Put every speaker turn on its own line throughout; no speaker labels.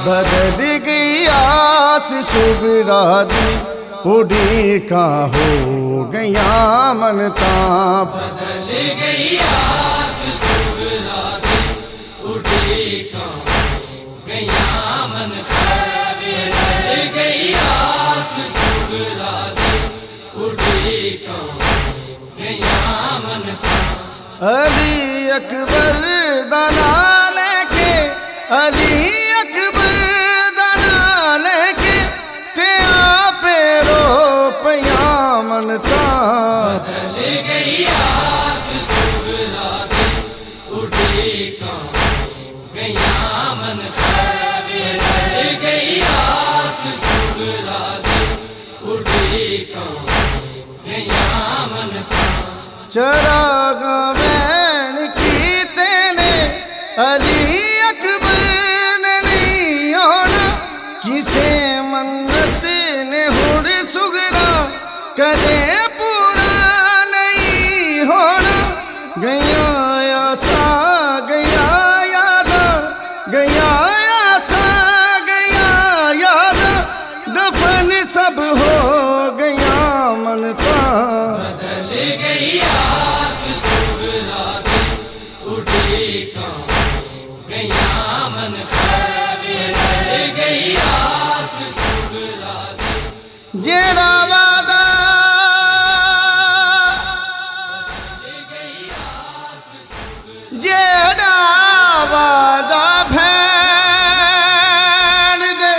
बदल गई आस सुगरा दी उड़ी का हो गया मन ताप।
बदल गई आस सुगरा दी उड़ी का हो गया मन ताप। बदल गई आस सुगरा दी उड़ी का हो गया मन ताप।
अली अकबर दाना लेके अली अकबर दाना लेके ते आपे रो पया मन ताप।
बदल गई आस सुगरा दी उड़ी का हो गया मन ताप। बदल गई आस सुगरा दी उड़ी का हो गया मन ताप।
चरागा मैन की तेने अली अकबर ने नहीं होना किसे मन्नत ने हुड़ सुगरा कदे पूरा नहीं होना। गया आसा गया यादा गया आसा गया यादा दफन सब हो गया मन ताप।
बदल गई आस सुगरा दी उड़ी का हो गया मन ताप। बदल गई आस सुगरा दी
जेड़ा वादा जेड़ा वादा भैन दे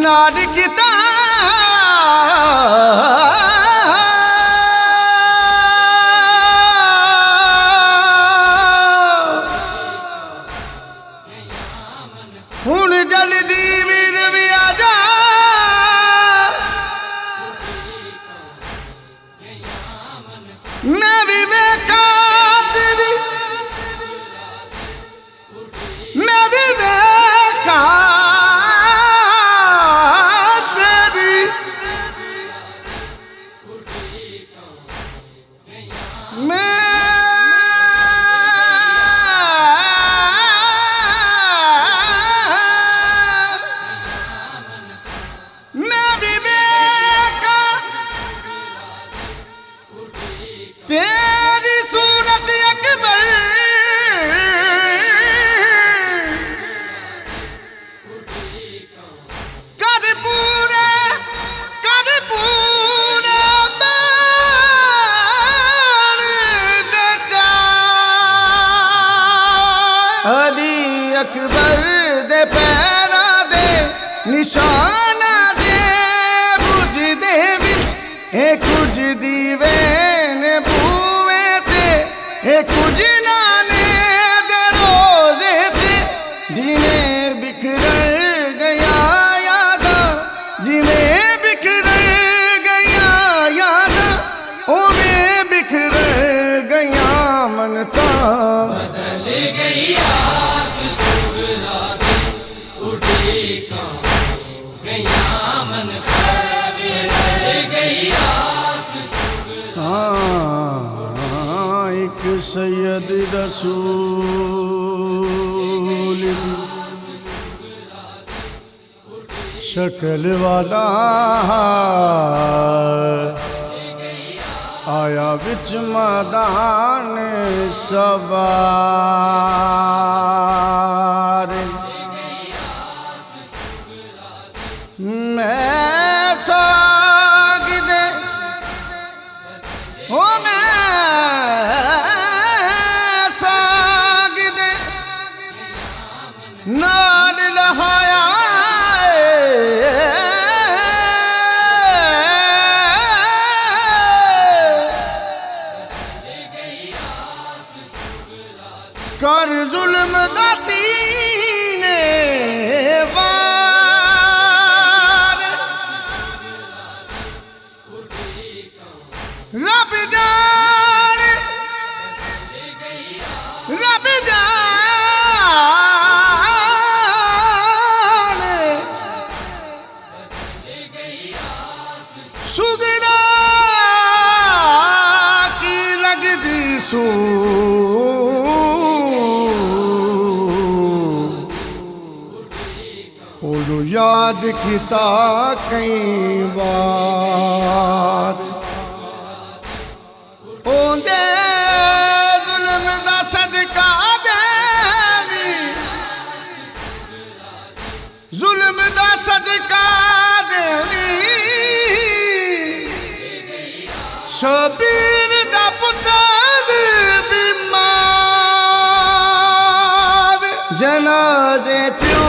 नाद किता हुण जल्दी वीर भी आजा मैं भी वेखा तेरी मैं भी वेखा तेरी मैं भी वेखा तेरी सूरत अकबर कर पूरे बाण दे जा। अली अकबर दे पैरा दे निशाना दे बुझ दे विच ए कुछ दीवे ने बूवे ते ए कुछ नाने दे रोजे ते जिमें बिखर गया यादा जिमें बिखर गया यादा ओमें बिखर गया मन ताप।
बदल गई आस सुगरा दी उड़ी का हो गया मन ताप। बदल गई आस सुगरा
एक सैयद रसूल शक्ल वाला आया बिच मैदान सवार। मैं साग दे हो मैं साग दे नाल लहाया कर जुल्म दासी ने वार। रब जान रब जान सुगरा की लगदी सू याद किता कई बार ओंदे जुल्म दा सदका देवी जुल्म दा सदका देवी शबीर दा पुत्र बीमार जनाजे प्यो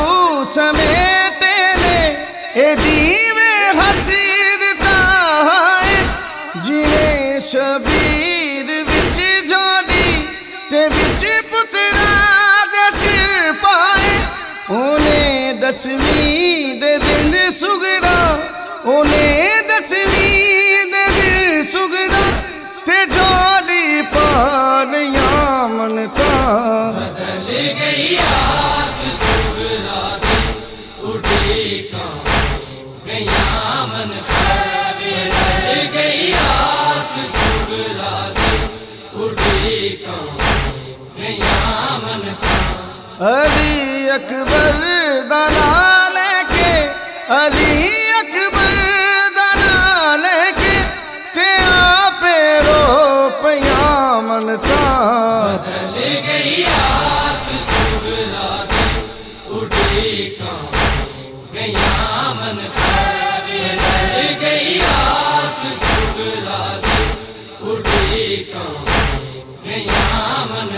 समेटे ने ए दीवे हसीर ताए जिने शबीर विच जोड़ी ते विच पुत्रा दे सिर पाए ओने दसवीं दे दिन सुगरा ओने दसवीं दे दिन सुगरा ते जोड़ी पालिया मनता
बदल गई आस सुगरा दी उठी गैया मन बदल गई आस सुगरा दी उठी गैया मन
अली अकबर दा नाम लेके अली अकबर दा नाम लेके ते आपे रो पिया मनता
बदल गई आस सुगरा दी उठी गैया मन बदल गई आस सुगरा दी उठी गैया मन